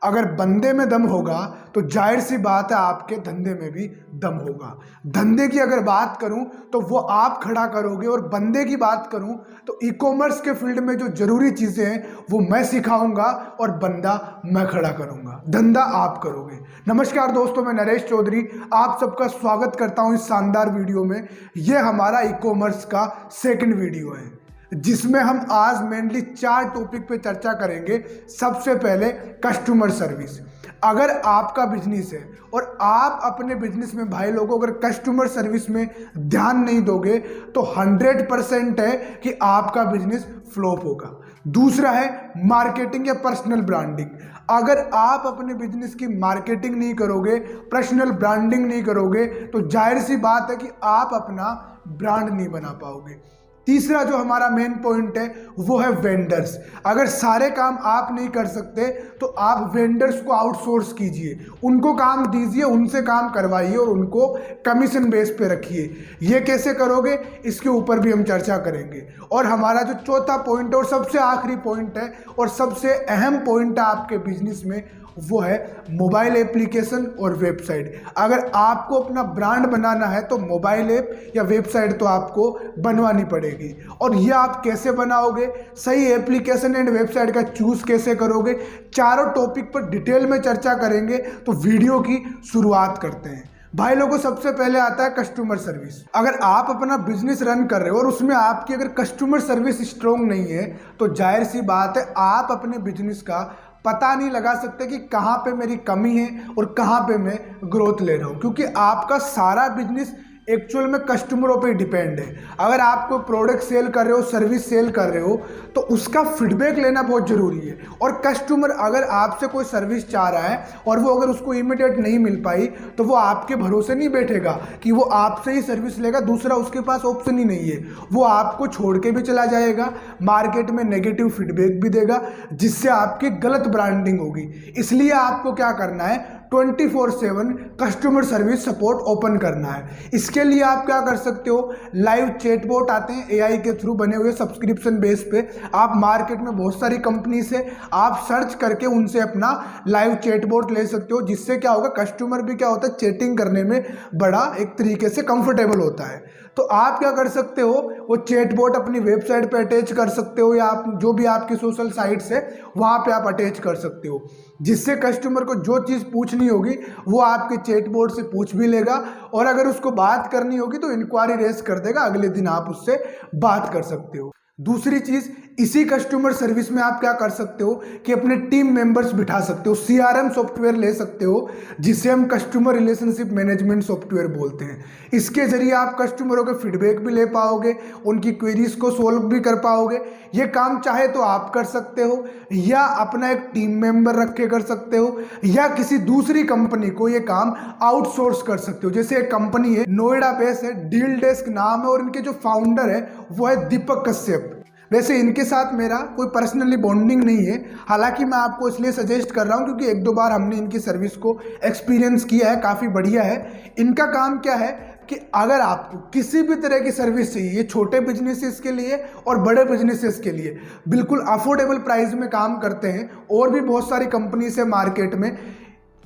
अगर बंदे में दम होगा तो जाहिर सी बात है आपके धंधे में भी दम होगा। धंधे की अगर बात करूं तो वो आप खड़ा करोगे, और बंदे की बात करूं तो ई कॉमर्स के फील्ड में जो जरूरी चीजें हैं वो मैं सिखाऊंगा और बंदा मैं खड़ा करूंगा, धंधा आप करोगे। नमस्कार दोस्तों, मैं नरेश चौधरी आप सबका स्वागत करता हूं इस शानदार वीडियो में। ये हमारा ई कॉमर्स का सेकंड वीडियो है जिसमें हम आज मेनली 4 टॉपिक पे चर्चा करेंगे। सबसे पहले कस्टमर सर्विस। अगर आपका बिजनेस है और आप अपने बिजनेस में भाई लोगों अगर कस्टमर सर्विस में ध्यान नहीं दोगे तो 100% है कि आपका बिजनेस फ्लॉप होगा। दूसरा है मार्केटिंग या पर्सनल ब्रांडिंग। अगर आप अपने बिजनेस की मार्केटिंग नहीं करोगे, पर्सनल ब्रांडिंग नहीं करोगे तो जाहिर सी बात है कि आप अपना ब्रांड नहीं बना पाओगे। तीसरा जो हमारा मेन पॉइंट है वो है वेंडर्स। अगर सारे काम आप नहीं कर सकते तो आप वेंडर्स को आउटसोर्स कीजिए, उनको काम दीजिए, उनसे काम करवाइए और उनको कमीशन बेस पे रखिए। ये कैसे करोगे इसके ऊपर भी हम चर्चा करेंगे। और हमारा जो चौथा पॉइंट और सबसे आखिरी पॉइंट है और सबसे अहम पॉइंट है आपके बिजनेस में वो है मोबाइल एप्लीकेशन और वेबसाइट। अगर आपको अपना ब्रांड बनाना है तो मोबाइल ऐप या वेबसाइट तो आपको बनवानी पड़ेगी। और ये आप कैसे बनाओगे, सही एप्लीकेशन एंड वेबसाइट का चूज कैसे करोगे, चारों टॉपिक पर डिटेल में चर्चा करेंगे। तो वीडियो की शुरुआत करते हैं। भाई लोगों, सबसे पहले आता है कस्टमर सर्विस। अगर आप अपना बिजनेस रन कर रहे हो और उसमें आपकी अगर कस्टमर सर्विस स्ट्रॉन्ग नहीं है तो जाहिर सी बात है आप अपने बिजनेस का पता नहीं लगा सकते कि कहाँ पे मेरी कमी है और कहाँ पे मैं ग्रोथ ले रहा हूँ, क्योंकि आपका सारा बिजनेस एक्चुअल में कस्टमरों पे डिपेंड है। अगर आप कोई प्रोडक्ट सेल कर रहे हो, सर्विस सेल कर रहे हो तो उसका फीडबैक लेना बहुत ज़रूरी है। और कस्टमर अगर आपसे कोई सर्विस चाह रहा है और वो अगर उसको इमीडिएट नहीं मिल पाई तो वो आपके भरोसे नहीं बैठेगा कि वो आपसे ही सर्विस लेगा, दूसरा उसके पास ऑप्शन ही नहीं है। वो आपको छोड़ के भी चला जाएगा, मार्केट में नेगेटिव फीडबैक भी देगा, जिससे आपकी गलत ब्रांडिंग होगी। इसलिए आपको क्या करना है, 24/7 कस्टमर सर्विस सपोर्ट ओपन करना है। इसके लिए आप क्या कर सकते हो, लाइव चैटबॉट आते हैं एआई के थ्रू बने हुए सब्सक्रिप्शन बेस पे। आप मार्केट में बहुत सारी कंपनी से आप सर्च करके उनसे अपना लाइव चैटबॉट ले सकते हो, जिससे क्या होगा, कस्टमर भी क्या होता है चैटिंग करने में बड़ा एक तरीके से कंफर्टेबल होता है। तो आप क्या कर सकते हो, वो चैटबॉट अपनी वेबसाइट पे अटैच कर सकते हो या आप जो भी आपकी सोशल साइट्स है वहाँ पे आप अटैच कर सकते हो, जिससे कस्टमर को जो चीज़ पूछनी होगी वो आपके चैटबॉट से पूछ भी लेगा। और अगर उसको बात करनी होगी तो इंक्वायरी रेज कर देगा, अगले दिन आप उससे बात कर सकते हो। दूसरी चीज, इसी कस्टमर सर्विस में आप क्या कर सकते हो कि अपने टीम मेंबर्स बिठा सकते हो, सीआरएम सॉफ्टवेयर ले सकते हो जिसे हम कस्टमर रिलेशनशिप मैनेजमेंट सॉफ्टवेयर बोलते हैं। इसके जरिए आप कस्टमरों के फीडबैक भी ले पाओगे, उनकी क्वेरीज को सोल्व भी कर पाओगे। ये काम चाहे तो आप कर सकते हो या अपना एक टीम मेंबर रख के कर सकते हो या किसी दूसरी कंपनी को ये काम आउटसोर्स कर सकते हो। जैसे एक कंपनी है नोएडा बेस है, डील डेस्क नाम है, और इनके जो फाउंडर है वो है दीपक कश्यप। वैसे इनके साथ मेरा कोई पर्सनली बॉन्डिंग नहीं है, हालांकि मैं आपको इसलिए सजेस्ट कर रहा हूं क्योंकि 1-2 बार हमने इनकी सर्विस को एक्सपीरियंस किया है, काफ़ी बढ़िया है। इनका काम क्या है कि अगर आपको किसी भी तरह की सर्विस चाहिए, ये छोटे बिजनेसेस के लिए और बड़े बिजनेसेस के लिए बिल्कुल अफोर्डेबल प्राइस में काम करते हैं। और भी बहुत सारी कंपनीज है मार्केट में।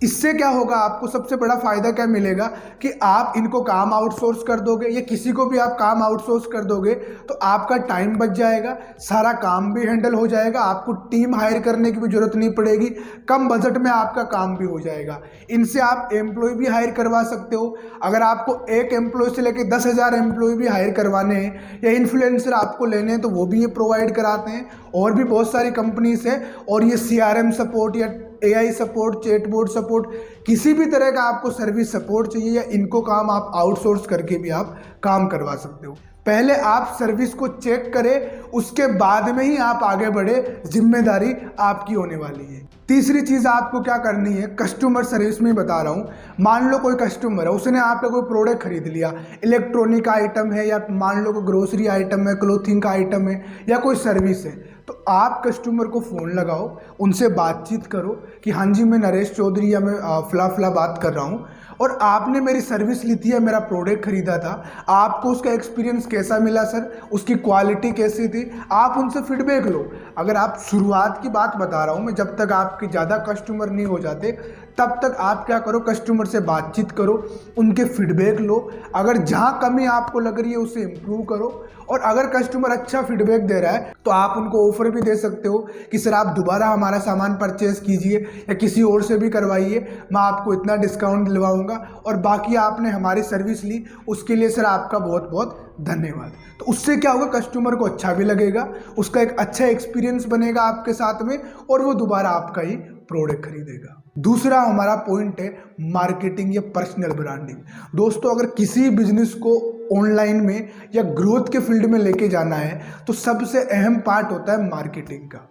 इससे क्या होगा, आपको सबसे बड़ा फायदा क्या मिलेगा कि आप इनको काम आउटसोर्स कर दोगे या किसी को भी आप काम आउटसोर्स कर दोगे तो आपका टाइम बच जाएगा, सारा काम भी हैंडल हो जाएगा, आपको टीम हायर करने की भी जरूरत नहीं पड़ेगी, कम बजट में आपका काम भी हो जाएगा। इनसे आप एम्प्लॉय भी हायर करवा सकते हो। अगर आपको एक एम्प्लॉय से लेकर 10,000 एम्प्लॉय भी हायर करवाने हैं या इन्फ्लुएंसर आपको लेने हैं तो वो भी ये प्रोवाइड कराते हैं। और भी बहुत सारी कंपनीज है। और ये सीआरएम सपोर्ट या एआई सपोर्ट, चैटबॉट सपोर्ट, किसी भी तरह का आपको सर्विस सपोर्ट चाहिए या इनको काम आप आउटसोर्स करके भी आप काम करवा सकते हो। पहले आप सर्विस को चेक करें, उसके बाद में ही आप आगे बढ़े, जिम्मेदारी आपकी होने वाली है। तीसरी चीज़ आपको क्या करनी है, कस्टमर सर्विस में बता रहा हूँ। मान लो कोई कस्टमर है, उसने आपका कोई प्रोडक्ट खरीद लिया, इलेक्ट्रॉनिक आइटम है या मान लो कोई ग्रोसरी आइटम है, क्लोथिंग का आइटम है या कोई सर्विस है, तो आप कस्टमर को फ़ोन लगाओ, उनसे बातचीत करो कि हाँ जी मैं नरेश चौधरी या मैं फला फला बात कर रहा हूँ। और आपने मेरी सर्विस ली थी या मेरा प्रोडक्ट खरीदा था, आपको उसका एक्सपीरियंस कैसा मिला सर, उसकी क्वालिटी कैसी थी, आप उनसे फीडबैक लो। अगर आप शुरुआत की बात बता रहा हूँ मैं, जब तक आपके ज़्यादा कस्टमर नहीं हो जाते तब तक आप क्या करो, कस्टमर से बातचीत करो, उनके फीडबैक लो। अगर जहाँ कमी आपको लग रही है उसे इम्प्रूव करो, और अगर कस्टमर अच्छा फीडबैक दे रहा है तो आप उनको ऑफर भी दे सकते हो कि सर आप दोबारा हमारा सामान परचेज कीजिए या किसी और से भी करवाइए, मैं आपको इतना डिस्काउंट दिलवाऊंगा, और बाकी आपने हमारी सर्विस ली उसके लिए सर आपका बहुत बहुत धन्यवाद। तो उससे क्या होगा, कस्टमर को अच्छा भी लगेगा, उसका एक अच्छा एक्सपीरियंस बनेगा आपके साथ में, और वो दोबारा आपका ही प्रोडक्ट खरीदेगा। दूसरा हमारा पॉइंट है मार्केटिंग या पर्सनल ब्रांडिंग। दोस्तों, अगर किसी बिजनेस को ऑनलाइन में या ग्रोथ के फील्ड में लेके जाना है तो सबसे अहम पार्ट होता है मार्केटिंग का।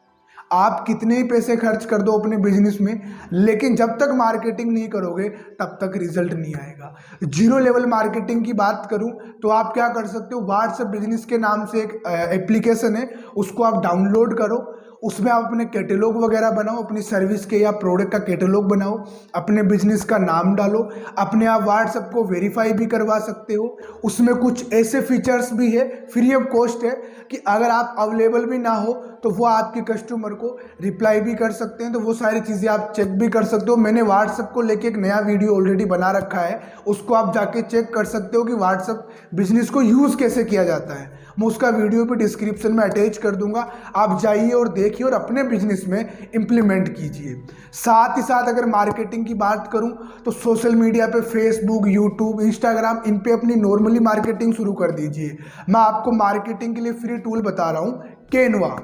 आप कितने ही पैसे खर्च कर दो अपने बिजनेस में, लेकिन जब तक मार्केटिंग नहीं करोगे तब तक रिजल्ट नहीं आएगा। जीरो लेवल मार्केटिंग की बात करूं तो आप क्या कर सकते हो, व्हाट्सएप बिजनेस के नाम से एक एप्लीकेशन है, उसको आप डाउनलोड करो, उसमें आप अपने कैटलॉग वगैरह बनाओ, अपनी सर्विस के या प्रोडक्ट का कैटलॉग बनाओ, अपने बिजनेस का नाम डालो, अपने आप व्हाट्सएप को वेरीफाई भी करवा सकते हो। उसमें कुछ ऐसे फीचर्स भी है, फ्री ऑफ कॉस्ट है, कि अगर आप अवेलेबल भी ना हो तो वो आपके कस्टमर को रिप्लाई भी कर सकते हैं, तो वो सारी चीज़ें आप चेक भी कर सकते हो। मैंने व्हाट्सएप को लेके एक नया वीडियो ऑलरेडी बना रखा है, उसको आप जाके चेक कर सकते हो कि व्हाट्सएप बिजनेस को यूज़ कैसे किया जाता है। मैं उसका वीडियो भी डिस्क्रिप्शन में अटैच कर दूंगा, आप जाइए और देखिए और अपने बिजनेस में इम्प्लीमेंट कीजिए। साथ ही साथ अगर मार्केटिंग की बात करूं तो सोशल मीडिया पे फेसबुक, यूट्यूब, इंस्टाग्राम, इन पे अपनी नॉर्मली मार्केटिंग शुरू कर दीजिए। मैं आपको मार्केटिंग के लिए फ्री टूल बता रहा हूं, कैनवा।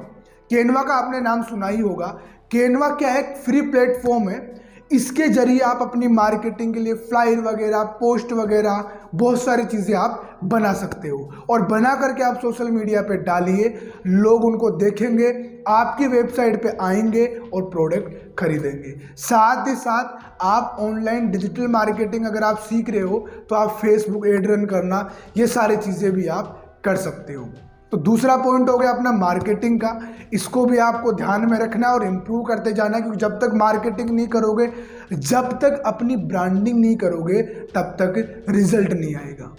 कैनवा का आपने नाम सुना ही होगा। कैनवा क्या है, फ्री प्लेटफॉर्म है, इसके जरिए आप अपनी मार्केटिंग के लिए फ्लायर वगैरह, पोस्ट वगैरह, बहुत सारी चीज़ें आप बना सकते हो, और बना करके आप सोशल मीडिया पे डालिए, लोग उनको देखेंगे, आपकी वेबसाइट पे आएंगे और प्रोडक्ट खरीदेंगे। साथ ही साथ आप ऑनलाइन डिजिटल मार्केटिंग अगर आप सीख रहे हो तो आप फेसबुक एड रन करना, ये सारी चीज़ें भी आप कर सकते हो। तो दूसरा पॉइंट हो गया अपना मार्केटिंग का, इसको भी आपको ध्यान में रखना है और इम्प्रूव करते जाना है, क्योंकि जब तक मार्केटिंग नहीं करोगे, जब तक अपनी ब्रांडिंग नहीं करोगे, तब तक रिजल्ट नहीं आएगा।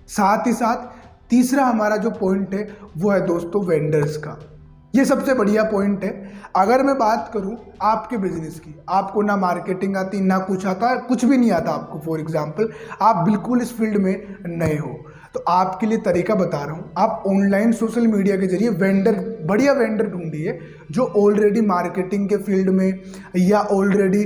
साथ ही साथ तीसरा हमारा जो पॉइंट है वो है दोस्तों वेंडर्स का। ये सबसे बढ़िया पॉइंट है। अगर मैं बात करूं आपके बिजनेस की, आपको ना मार्केटिंग आती, ना कुछ आता, कुछ भी नहीं आता आपको, फॉर एग्जांपल आप बिल्कुल इस फील्ड में नए हो, तो आपके लिए तरीका बता रहा हूं। आप ऑनलाइन सोशल मीडिया के जरिए वेंडर, बढ़िया वेंडर ढूंढिए जो ऑलरेडी मार्केटिंग के फील्ड में या ऑलरेडी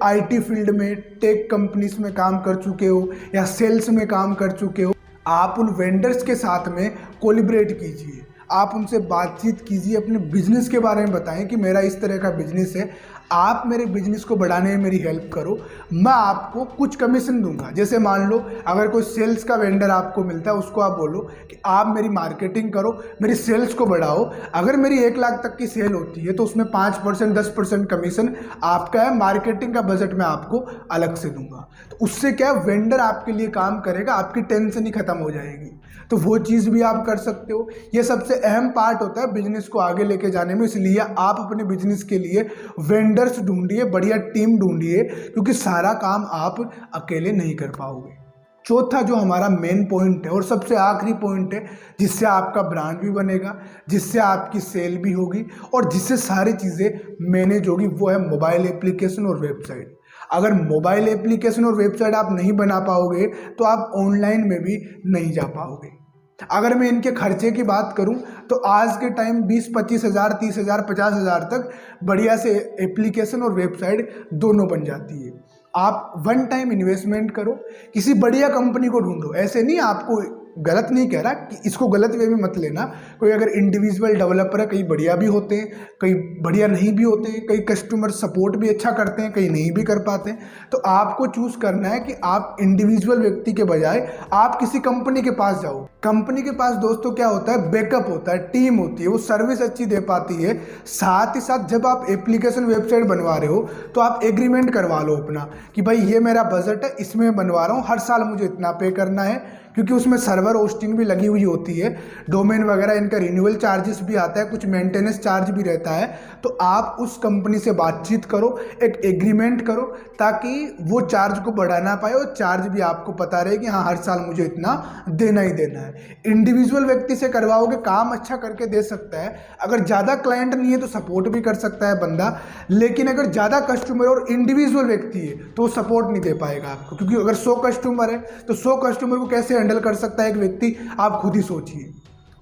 आईटी फील्ड में, टेक कंपनीज में काम कर चुके हो या सेल्स में काम कर चुके हो। आप उन वेंडर्स के साथ में कोलिब्रेट कीजिए, आप उनसे बातचीत कीजिए, अपने बिजनेस के बारे में बताएं कि मेरा इस तरह का बिजनेस है, आप मेरे बिजनेस को बढ़ाने में मेरी हेल्प करो, मैं आपको कुछ कमीशन दूंगा। जैसे मान लो अगर कोई सेल्स का वेंडर आपको मिलता है, उसको आप बोलो कि आप मेरी मार्केटिंग करो, मेरी सेल्स को बढ़ाओ, अगर मेरी 1 लाख तक की सेल होती है तो उसमें 5%, 10% कमीशन आपका है, मार्केटिंग का बजट मैं आपको अलग से दूंगा। तो उससे क्या है, वेंडर आपके लिए काम करेगा, आपकी टेंशन ही खत्म हो जाएगी। तो वो चीज़ भी आप कर सकते हो। ये सबसे अहम पार्ट होता है बिजनेस को आगे लेके जाने में, इसलिए आप अपने बिजनेस के लिए वेंडर्स ढूंढिए, बढ़िया टीम ढूंढिए, क्योंकि सारा काम आप अकेले नहीं कर पाओगे। चौथा जो हमारा मेन पॉइंट है और सबसे आखिरी पॉइंट है, जिससे आपका ब्रांड भी बनेगा, जिससे आपकी सेल भी होगी और जिससे सारी चीज़ें मैनेज होगी, वो है मोबाइल एप्लीकेशन और वेबसाइट। अगर मोबाइल एप्लीकेशन और वेबसाइट आप नहीं बना पाओगे तो आप ऑनलाइन में भी नहीं जा पाओगे। अगर मैं इनके खर्चे की बात करूं तो आज के टाइम 20-25 हज़ार, 30 हज़ार, 50 हज़ार तक बढ़िया से एप्लीकेशन और वेबसाइट दोनों बन जाती है। आप वन टाइम इन्वेस्टमेंट करो, किसी बढ़िया कंपनी को ढूंढो। ऐसे नहीं, आपको गलत नहीं कह रहा कि इसको गलत वे में मत लेना। कोई अगर इंडिविजुअल डेवलपर है, कई बढ़िया भी होते हैं, कई बढ़िया नहीं भी होते हैं, कई कस्टमर सपोर्ट भी अच्छा करते हैं, कई नहीं भी कर पाते हैं। तो आपको चूज करना है कि आप इंडिविजुअल व्यक्ति के बजाय आप किसी कंपनी के पास जाओ। कंपनी के पास दोस्तों क्या होता है, बैकअप होता है, टीम होती है, वो सर्विस अच्छी दे पाती है। साथ ही साथ जब आप एप्लीकेशन वेबसाइट बनवा रहे हो तो आप एग्रीमेंट करवा लो अपना कि भाई ये मेरा बजट है, इसमें बनवा रहा हूँ, हर साल मुझे इतना पे करना है, क्योंकि उसमें सर्वर होस्टिंग भी लगी हुई होती है, डोमेन वगैरह, इनका रिन्यूअल चार्जेस भी आता है, कुछ मेंटेनेंस चार्ज भी रहता है। तो आप उस कंपनी से बातचीत करो, एक एग्रीमेंट करो, ताकि वो चार्ज को बढ़ा ना पाए और चार्ज भी आपको पता रहे कि हाँ हर साल मुझे इतना देना ही देना है। इंडिविजुअल व्यक्ति से करवाओगे, काम अच्छा करके दे सकता है, अगर ज़्यादा क्लाइंट नहीं है तो सपोर्ट भी कर सकता है बंदा, लेकिन अगर ज़्यादा कस्टमर और इंडिविजुअल व्यक्ति है तो वो सपोर्ट नहीं दे पाएगा आपको, क्योंकि अगर 100 कस्टमर है तो 100 कस्टमर को कैसे हैंडल कर सकता है एक व्यक्ति, आप खुद ही सोचिए।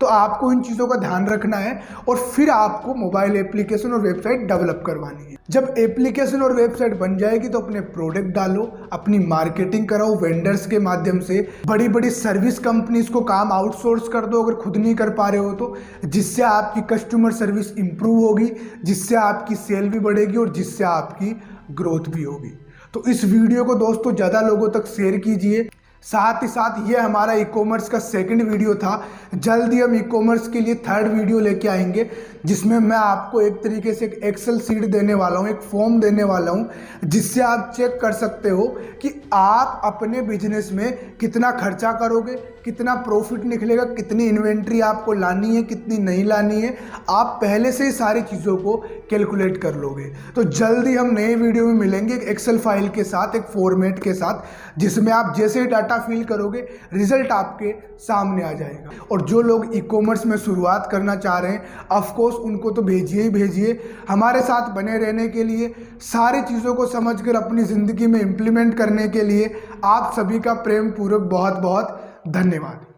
तो आपको इन चीज़ों का ध्यान रखना है और फिर आपको मोबाइल एप्लीकेशन और वेबसाइट डेवलप करवानी है। जब एप्लीकेशन और वेबसाइट बन जाएगी तो अपने प्रोडक्ट डालो, अपनी मार्केटिंग कराओ वेंडर्स के माध्यम से, बड़ी बड़ी सर्विस कंपनीज को काम आउटसोर्स कर दो अगर खुद नहीं कर पा रहे हो तो, जिससे आपकी कस्टमर सर्विस इंप्रूव होगी, जिससे आपकी सेल भी बढ़ेगी और जिससे आपकी ग्रोथ भी होगी। तो इस वीडियो को दोस्तों ज़्यादा लोगों तक शेयर कीजिए। साथ ही साथ ये हमारा ई कॉमर्स का सेकंड वीडियो था। जल्दी हम ई कॉमर्स के लिए थर्ड वीडियो लेके आएंगे, जिसमें मैं आपको एक तरीके से एक एक्सेल सीट देने वाला हूँ, एक फॉर्म देने वाला हूँ, जिससे आप चेक कर सकते हो कि आप अपने बिजनेस में कितना खर्चा करोगे, कितना प्रॉफिट निकलेगा, कितनी इन्वेंट्री आपको लानी है, कितनी नहीं लानी है। आप पहले से ही सारी चीज़ों को कैलकुलेट कर लोगे। तो जल्दी हम नए वीडियो में मिलेंगे एक एक्सेल फाइल के साथ, एक फॉर्मेट के साथ, जिसमें आप जैसे ही डाटा फिल करोगे रिजल्ट आपके सामने आ जाएगा। और जो लोग ई कॉमर्स में शुरुआत करना चाह रहे हैं ऑफ कोर्स उनको तो भेजिए ही भेजिए। हमारे साथ बने रहने के लिए, सारी चीज़ों को समझकर अपनी ज़िंदगी में इम्प्लीमेंट करने के लिए आप सभी का प्रेम पूर्वक बहुत बहुत धन्यवाद।